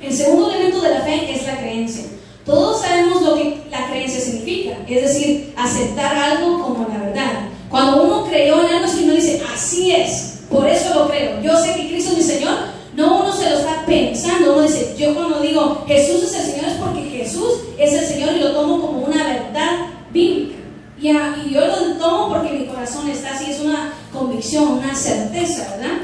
El segundo elemento de la fe es la creencia. Todos sabemos lo que la creencia significa, es decir, aceptar algo como la verdad. Cuando uno creyó en algo, uno dice, así es, por eso lo creo. Yo sé que Cristo es mi Señor. No, uno se lo está pensando. Uno dice, yo cuando digo Jesús es el Señor, es porque Jesús es el Señor y lo tomo como una verdad bíblica. Y yo lo tomo porque mi corazón está así, es una convicción, una certeza, ¿verdad?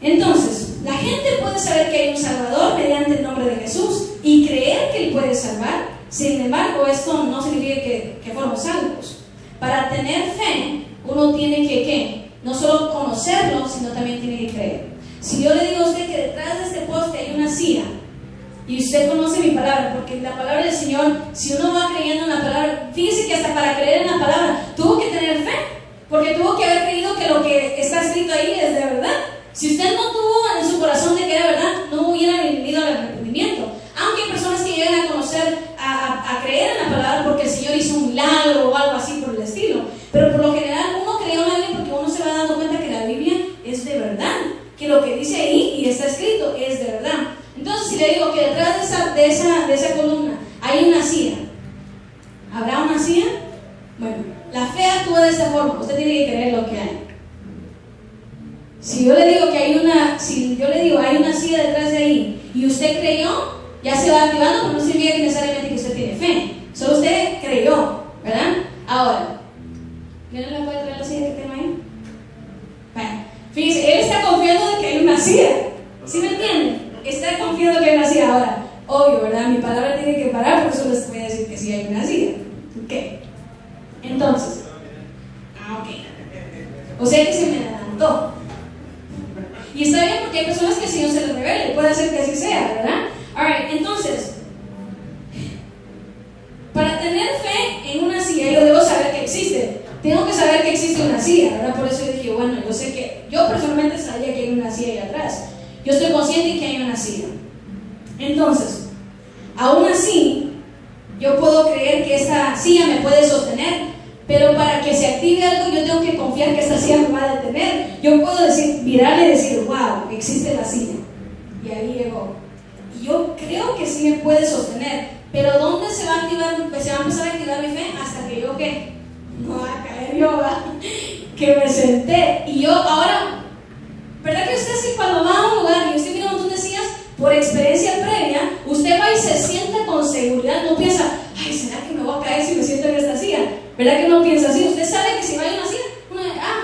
Entonces, la gente puede saber que hay un Salvador mediante el nombre de Jesús y creer que Él puede salvar. Sin embargo, esto no significa que fuéramos salvos. Para tener fe, uno tiene que, ¿qué? No solo conocerlo, sino también tiene que creer. Si yo le digo a usted que detrás de este poste hay una silla, y usted conoce mi palabra, porque la palabra del Señor, si uno va creyendo en la palabra, fíjese que hasta para creer en la palabra tuvo que tener fe, porque tuvo que haber creído que lo que está escrito ahí es de verdad. Si usted no tuvo en su corazón de que era verdad, no hubiera venido al arrepentimiento. Aunque hay personas que llegan a conocer, a creer en la palabra porque el Señor hizo un milagro o algo así por el estilo, pero por lo general uno creyó en la Biblia porque uno se va dando cuenta que la Biblia es de verdad, que lo que dice ahí y está escrito es de verdad. Entonces, si le digo que detrás de esa columna hay una silla, ¿habrá una silla? Bueno, la fe actúa de esta forma. Usted tiene que creer lo que hay. Si yo le digo que hay una silla detrás de ahí y usted creyó, ya se va activando, pero no significa que necesariamente que usted tiene fe. Solo usted creyó, ¿verdad? Ahora, ¿quién no le puede traer la silla que tengo ahí? Bueno, fíjese, él está confiando de que hay una silla. ¿Sí me entienden? Está confiando que hay una silla. Ahora, obvio, ¿verdad? Mi palabra tiene que parar, por eso les voy a decir que sí hay una silla. ¿Ok? Entonces, ok. O sea que se me adelantó. Y está bien porque hay personas que el Señor se les revele, puede ser que así sea, ¿verdad? Alright, entonces, para tener fe en una silla, yo debo saber que existe. Tengo que saber que existe una silla, ¿verdad? Por eso yo dije, bueno, yo personalmente sabía que hay una silla ahí atrás. Yo estoy consciente que hay una silla. Entonces, aún así, yo puedo creer que esta silla me puede sostener, pero para que se active algo, yo tengo que confiar que esta silla me va a detener. Yo puedo mirarle y decir, wow, existe la silla. Y ahí llegó. Y yo creo que sí me puede sostener, Pero ¿dónde se va a activar? Pues se va a empezar a activar mi fe hasta que yo, ¿qué? No va a caer yoga, que me senté. Y yo ahora, ¿verdad que usted sí cuando va a un lugar y usted mira un montón de sillas, por experiencia previa, usted va y se siente con seguridad, no piensa, ay, ¿será que me voy a caer si me siento en esta silla? ¿Verdad que no piensa así? Usted sabe que si va a una silla,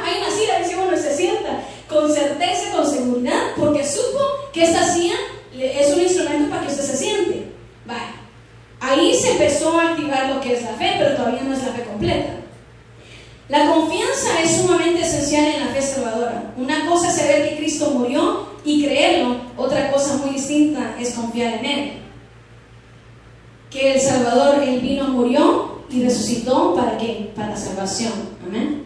hay una silla, dice uno, y se sienta con certeza, con seguridad, porque supo que esta silla es un instrumento para que usted se siente. Vaya, ahí se empezó a activar lo que es la fe, pero todavía no es la fe completa. La confianza es sumamente esencial en la fe salvadora. Una cosa es saber que Cristo murió y creerlo, otra cosa muy distinta es confiar en Él. Que el Salvador, Él vino, murió y resucitó, ¿para qué? Para la salvación. Amén.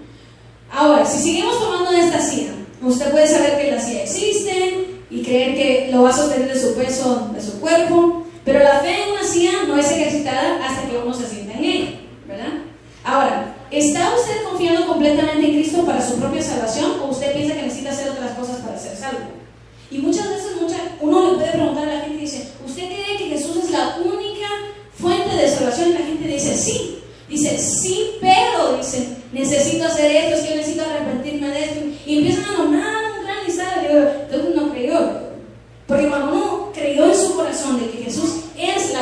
Ahora, si seguimos tomando esta silla, usted puede saber que la silla existe y creer que lo va a sostener de su peso, de su cuerpo, pero la fe en una silla no es ejercitada hasta que uno se sienta en ella, ¿verdad? Ahora, ¿está usted confiando completamente en Cristo para su propia salvación o usted piensa que necesita hacer otras cosas para ser salvo? Y muchas veces uno le puede preguntar a la gente y dice, ¿usted cree que Jesús es la única fuente de salvación? Y la gente dice, sí. Dice, sí, pero, dice, necesito hacer esto, es que yo necesito arrepentirme de esto. Y empiezan a nombrar un gran listado. Y digo, entonces no creyó. Porque cuando uno creyó en su corazón de que Jesús es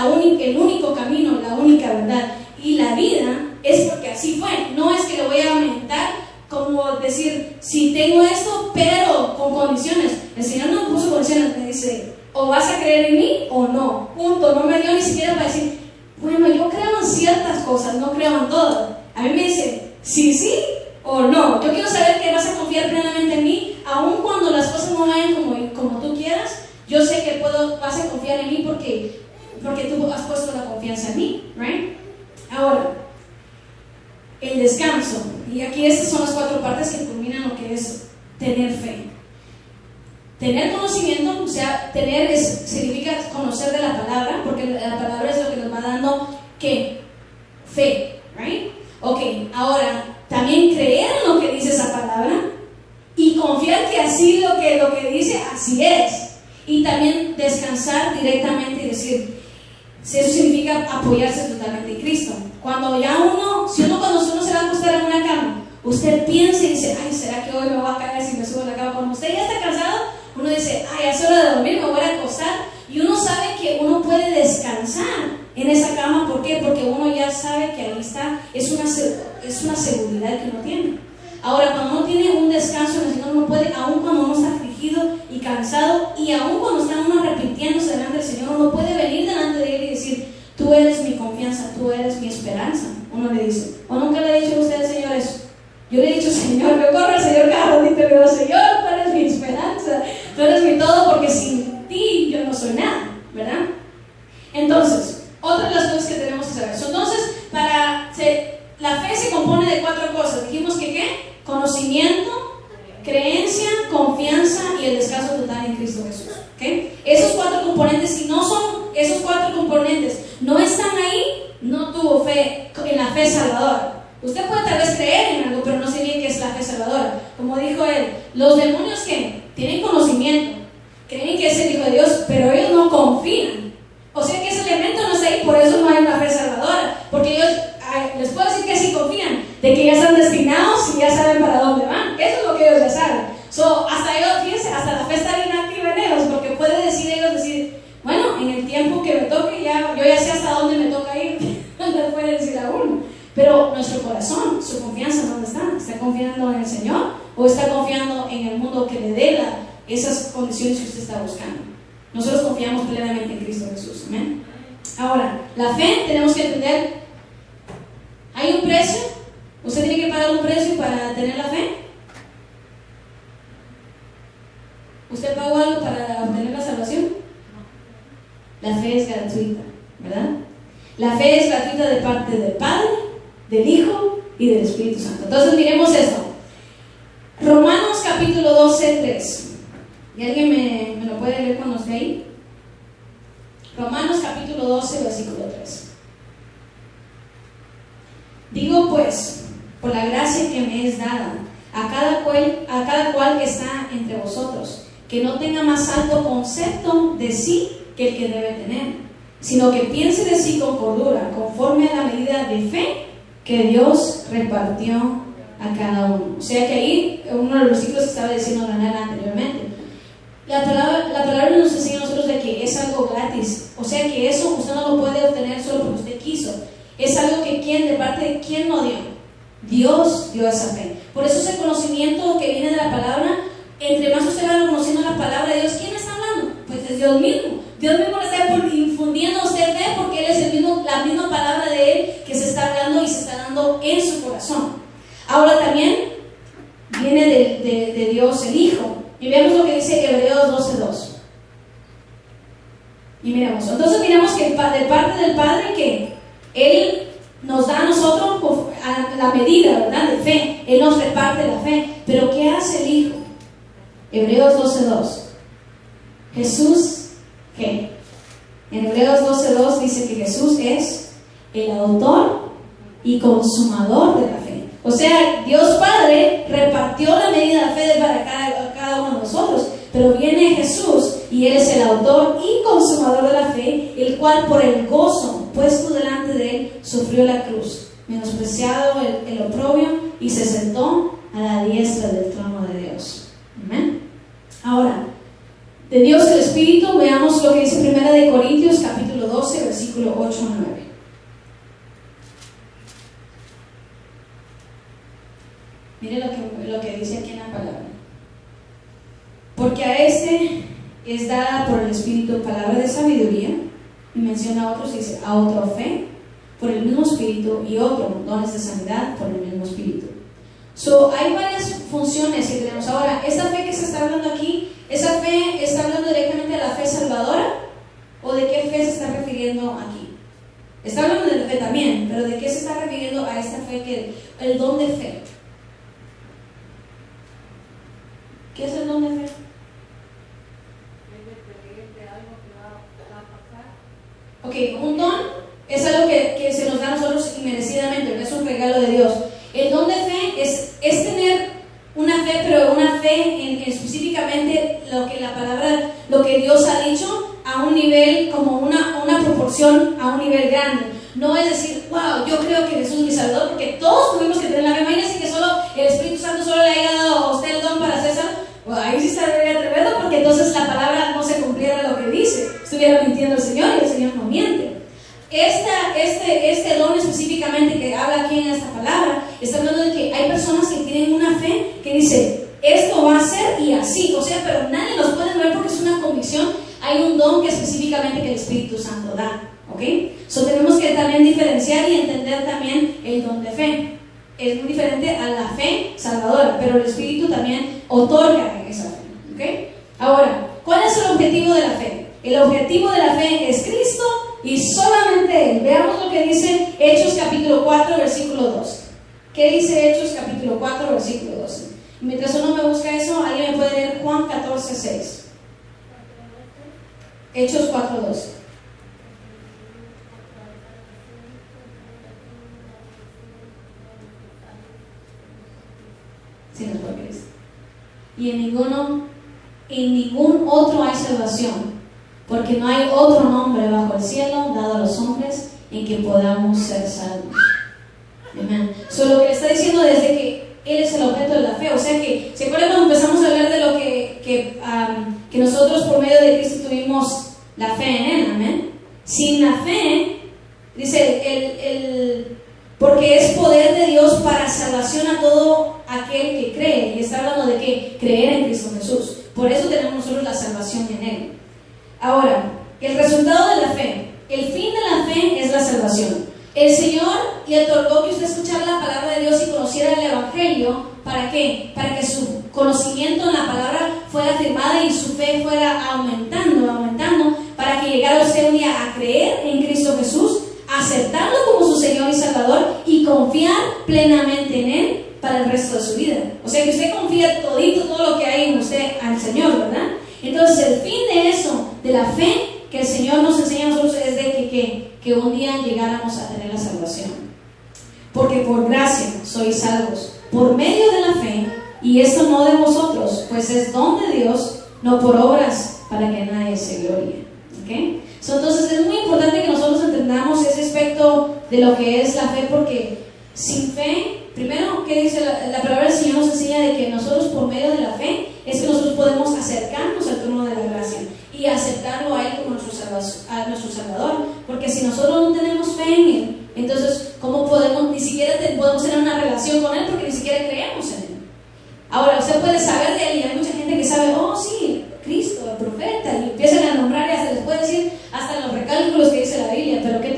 el único camino, la única verdad y la vida, es porque así fue. No es que le voy a aumentar, como decir, si tengo esto, pero con condiciones. El Señor no puso condiciones, me dice, o vas a creer en mí o no. Punto. No me dio ni siquiera para decir, bueno, yo creo en ciertas cosas, no creo en todas. A mí me dice, sí o no. Yo quiero saber que vas a confiar plenamente en mí, aun cuando las cosas no vayan como tú quieras. Yo sé que vas a confiar en mí porque tú has puesto la confianza en mí, right? Ahora, el descanso. Y aquí estas son las 4 partes que culminan lo que es tener fe. Tener conocimiento, o sea, significa conocer de la palabra, porque la palabra es lo que nos va dando, ¿qué? Fe, right? Ok, ahora, también creer en lo que dice esa palabra y confiar que así lo que dice, así es. Y también descansar directamente y decir, eso significa apoyarse totalmente en Cristo. Cuando uno se va a acostar en una cama, usted piensa y dice, ay, ¿será que hoy me voy a caer si me subo a la cama? Cuando usted ya está cansado, uno dice, ay, es hora de dormir, me voy a acostar. Y uno sabe que uno puede descansar en esa cama. ¿Por qué? Porque uno ya sabe que ahí está, es una seguridad que uno tiene. Ahora, cuando uno tiene un descanso en el Señor, uno puede, aun cuando uno está afligido y cansado, y aun cuando está uno arrepintiéndose delante del Señor, uno puede venir delante de Él y decir, tú eres mi confianza, tú eres mi esperanza. Uno le dice, ¿o nunca le ha dicho a usted al Señor eso? Yo le he dicho, Señor, yo corro al Señor cada ratito y le digo, Señor, tú eres mi esperanza, tú eres mi todo, porque sin ti yo no soy nada, ¿verdad? Entonces, otra de las cosas que tenemos que saber. Entonces, la fe se compone de 4 cosas. Dijimos que ¿qué? Conocimiento, creencia, confianza y el descanso total en Cristo Jesús. ¿Okay? Esos 4 componentes, si no son esos 4 componentes, no están ahí, no tuvo fe en la fe salvadora. Usted puede tal vez creer en algo, pero no sé bien qué es la fe salvadora. Como dijo él, los demonios que tienen conocimiento, creen que es el Hijo de Dios, pero ellos no confían. O sea que ese elemento no está ahí, por eso no hay una fe salvadora. Porque ellos, les puedo decir que sí confían, de que ya están destinados y ya saben para dónde van. Eso es lo que ellos ya saben. Hasta ellos, fíjense, hasta la fe está inactiva en ellos, porque puede decir, bueno, en el tiempo que me toque, yo ya sé hasta dónde me toca ir. No puede decir a uno. Pero nuestro corazón, su confianza, ¿dónde está? ¿Está confiando en el Señor o está confiando en el mundo que le dé esas condiciones que usted está buscando? Nosotros confiamos plenamente en Cristo Jesús. ¿Amén? Ahora, la fe tenemos que entender, ¿hay un precio? ¿Usted tiene que pagar un precio para tener la fe? ¿Usted pagó algo para obtener la salvación? La fe es gratuita, ¿verdad? La fe es gratuita de parte del Padre, del Hijo y del Espíritu Santo. Entonces miremos esto. Romanos capítulo 12, 3. ¿Y alguien me lo puede leer cuando esté ahí? Romanos capítulo 12, versículo 3. Digo pues, por la gracia que me es dada, a cada cual que está entre vosotros, que no tenga más alto concepto de sí que el que debe tener, sino que piense de sí con cordura, conforme a la medida de fe que Dios repartió a cada uno. O sea que ahí, uno de los versículos que estaba diciendo Daniel anteriormente, la palabra nos enseña a nosotros de que es algo gratis. O sea que eso usted no lo puede obtener solo porque usted quiso. Es algo que de parte de quién lo dio. Dios dio esa fe. Por eso ese conocimiento que viene de la palabra, entre más usted va conociendo la palabra de Dios, ¿quién está hablando? Pues es Dios mismo. Dios mismo le está infundiendo a usted fe porque Él es la misma palabra de Él que se está hablando y se está dando en su corazón. Ahora también viene de Dios el Hijo. Y veamos lo que dice Hebreos 12:2. Y miramos. Entonces miramos que de parte del Padre que Él nos da a nosotros a la medida, ¿verdad?, de fe. Él nos reparte la fe. Pero ¿qué hace el Hijo? Hebreos 12:2. Jesús, ¿qué? En Hebreos 12:2 dice que Jesús es el autor y consumador de la fe. O sea, Dios Padre repartió la medida de fe para cada uno de nosotros. Pero viene Jesús y Él es el autor y consumador de la fe, el cual por el gozo puesto delante de Él sufrió la cruz, menospreciado el oprobio, y se sentó a la diestra del trono de Dios. Amén. Ahora, de Dios el Espíritu, veamos lo que dice 1 Corintios capítulo 12, versículo 8 a 9. Mire lo que dice aquí en la palabra. Porque a este es dada por el Espíritu palabra de sabiduría, y menciona a otros y dice, a otro fe por el mismo Espíritu, y otro dones de sanidad por el mismo Espíritu. Hay varias funciones que tenemos. Ahora, esta fe que se está hablando aquí, ¿esa fe está hablando directamente de la fe salvadora? ¿O de qué fe se está refiriendo aquí? Está hablando de la fe también, pero ¿de qué se está refiriendo a esta fe, el don de fe? ¿Qué es el don de fe? Ok, un don es algo que se nos da a nosotros inmerecidamente, es un regalo de Dios. El don de fe es tener una fe, pero una fe en específicamente lo que Dios ha dicho a un nivel, como una proporción a un nivel grande. No es decir, wow, yo creo que Jesús es mi Salvador, porque todos tuvimos que tener la fe. Imagínense que solo el Espíritu Santo solo le haya dado a usted el don para ser salvo. Bueno, ahí sí estaría tremendo, porque entonces la palabra no se cumpliera lo que dice. Estuviera mintiendo el Señor, y el Señor no miente. Este don específicamente que habla aquí en esta palabra, está hablando de que hay personas que tienen una fe que dice, esto va a ser y así. O sea, pero nadie los puede ver porque es una convicción. Hay un don que específicamente que el Espíritu Santo da. ¿Ok? Tenemos que también diferenciar y entender también el don de fe. Es muy diferente a la fe salvadora, pero el Espíritu también otorga esa fe. ¿Ok? Ahora, ¿cuál es el objetivo de la fe? El objetivo de la fe es Cristo y solamente Él. Veamos lo que dice Hechos capítulo 4, versículo 12. ¿Qué dice Hechos capítulo 4, versículo 12? Mientras uno me busca eso, alguien me puede leer Juan 14, 6. Hechos 4, 12. Y en ningún otro hay salvación, porque no hay otro nombre bajo el cielo dado a los hombres en que podamos ser salvos. Amén. Lo que le está diciendo desde que Él es el objeto de la fe. O sea que, ¿se acuerdan cuando empezamos a hablar de lo que nosotros por medio de Cristo tuvimos la fe en Él? Amén. Sin la fe, dice porque es poder de Dios para salvación a todo aquel que cree. Y está hablando de que creer en Cristo Jesús. Por eso tenemos nosotros la salvación en Él. Ahora, el resultado de la fe, el fin de la fe es la salvación. El Señor le otorgó que usted escuchara la palabra de Dios y conociera el Evangelio. ¿Para qué? Para que su conocimiento en la palabra fuera afirmada y su fe fuera aumentando, para que llegara usted un día a creer en Cristo Jesús, aceptarlo como su Señor y Salvador y confiar plenamente en Él para el resto de su vida. O sea que usted confía todo lo que hay en usted al Señor, ¿verdad? Entonces el fin de eso, de la fe que el Señor nos enseña a nosotros, es de que un día llegáramos a tener la salvación. Porque por gracia sois salvos por medio de la fe, y esto no de vosotros, pues es don de Dios, no por obras, para que nadie se glorie. ¿Ok? Entonces es muy importante que nosotros entendamos ese aspecto de lo que es la fe, porque sin fe, primero, ¿qué dice la palabra del Señor? Nos enseña de que nosotros por medio de la fe es que nosotros podemos acercarnos al trono de la gracia y aceptarlo a Él como nuestro Salvador, porque si nosotros no tenemos fe en Él, entonces ¿cómo podemos, ni siquiera podemos tener una relación con Él, porque ni siquiera creemos en Él? Ahora, usted puede saber de Él, y hay mucha gente que sabe, oh sí, Cristo, el profeta, y empiezan a nombrar y hasta les puede decir hasta los recálculos que dice la Biblia. Pero ¿qué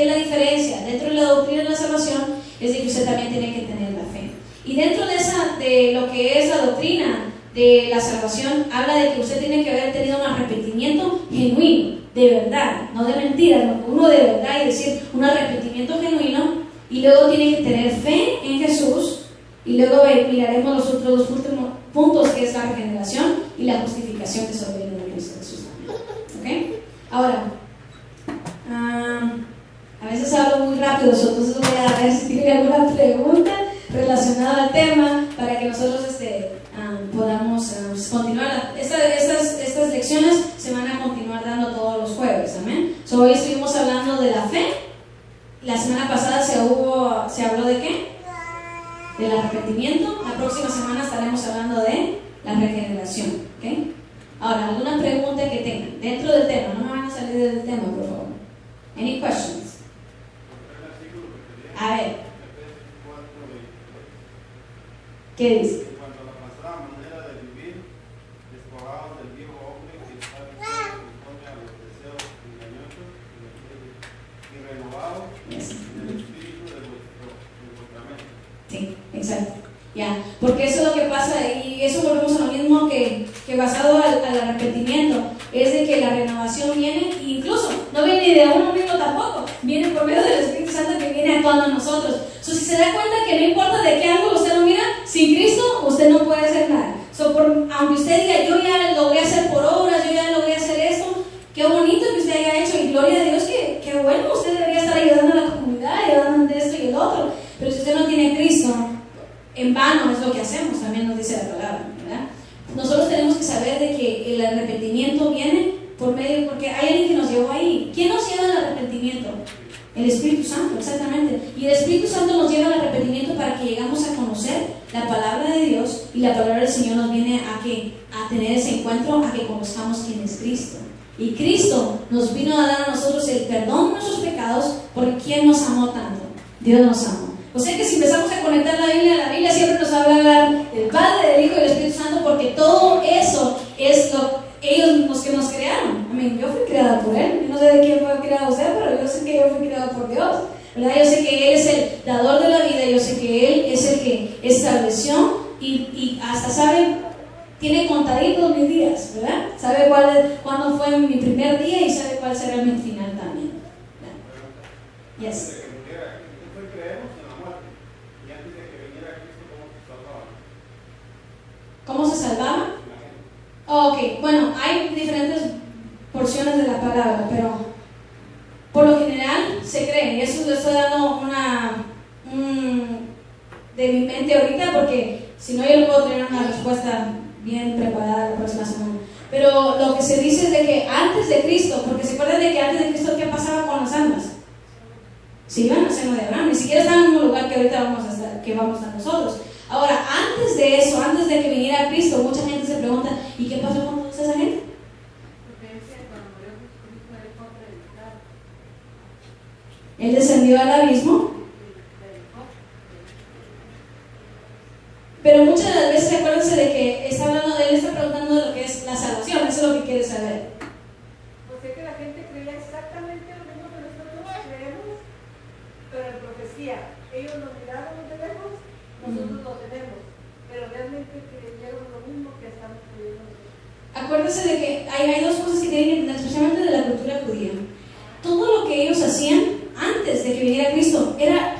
es la diferencia? Dentro de la doctrina de la salvación es de que usted también tiene que tener la fe. Y dentro de lo que es la doctrina de la salvación, habla de que usted tiene que haber tenido un arrepentimiento genuino, de verdad, no de mentira, no, uno de verdad, y decir un arrepentimiento genuino, y luego tiene que tener fe en Jesús. Y luego miraremos los otros dos últimos puntos, que es la regeneración y la justificación que se obtiene en Cristo Jesús también. ¿Ok? Ahora, a veces hablo muy rápido, entonces voy a ver si tienen alguna pregunta relacionada al tema para que nosotros podamos continuar. Estas lecciones se van a continuar dando todos los jueves. Amén. Hoy estuvimos hablando de la fe. La semana pasada se habló de ¿qué? Del arrepentimiento. La próxima semana estaremos hablando de la regeneración. ¿Okay? Ahora, alguna pregunta que tengan dentro del tema. No me van a salir del tema, por favor. Any questions? A ver. ¿Qué dice? En cuanto a la pasada manera de vivir, despojados del viejo hombre que está conforme a los deseos engañosos y renovados en el espíritu de vuestra mente. Sí, exacto. Ya, porque eso es lo que pasa, y eso volvemos a lo mismo que basado al arrepentimiento, es de que la renovación viene, e incluso no viene de uno mismo tampoco, viene por medio del Espíritu Santo que viene actuando en nosotros. Si se da cuenta que no importa de qué ángulo usted lo mira, sin Cristo usted no puede hacer nada. Aunque usted diga, yo ya lo voy a hacer por obras, yo ya lo voy a hacer esto, qué bonito que usted haya hecho, y gloria a Dios, que bueno, usted debería estar ayudando a la comunidad, ayudando de esto y el otro. Pero si usted no tiene Cristo, en vano es lo que hacemos, también nos dice la palabra, ¿verdad? Nosotros tenemos que saber de que el arrepentimiento viene por medio, porque hay alguien que nos llevó ahí. ¿Quién nos lleva al arrepentimiento? El Espíritu Santo, exactamente. Y el Espíritu Santo nos lleva al arrepentimiento para que llegamos a conocer la palabra de Dios, y la palabra del Señor nos viene a tener ese encuentro, a que conozcamos quién es Cristo. Y Cristo nos vino a dar a nosotros el perdón de nuestros pecados, porque ¿quién nos amó tanto? Dios nos amó. O sea que si empezamos a conectar la Biblia siempre nos va a hablar del Padre, del Hijo y del Espíritu Santo, porque todo eso es ellos los que nos crearon. Yo fui creada por Él. Yo no sé de quién fue creado usted, pero yo sé que yo fui creado por Dios, ¿verdad? Yo sé que Él es el dador de la vida, yo sé que Él es el que estableció y hasta sabe, tiene contaditos mis días, ¿verdad? Sabe cuándo fue mi primer día y sabe cuál será mi final también. Yes. ¿Cómo se salvaba? Ok, bueno, hay diferentes porciones de la palabra, pero por lo general se cree, y eso le estoy dando de mi mente ahorita, porque si no yo le puedo tener una respuesta bien preparada la próxima semana. Pero lo que se dice es de que antes de Cristo, porque se acuerdan de que antes de Cristo, ¿qué pasaba con las almas? Se iban al seno de Abraham, ni siquiera estaban en un lugar que ahorita vamos a estar nosotros. Ahora, antes de eso, antes de que viniera Cristo, mucha gente se pregunta, ¿y qué pasó con toda esa gente? Él descendió al abismo, pero muchas de las veces acuérdense de que está hablando de él, está preguntando de lo que es la salvación, eso es lo que quiere saber. O sea que la gente creía exactamente lo mismo que nosotros creemos, pero en profecía. Ellos nos miraron de lejos, nosotros lo tenemos, pero realmente creyeron lo mismo que estamos creyendo nosotros. Acuérdense de que hay dos cosas que tienen que entender, especialmente de la cultura judía. Todo lo que ellos hacían antes de que viniera Cristo era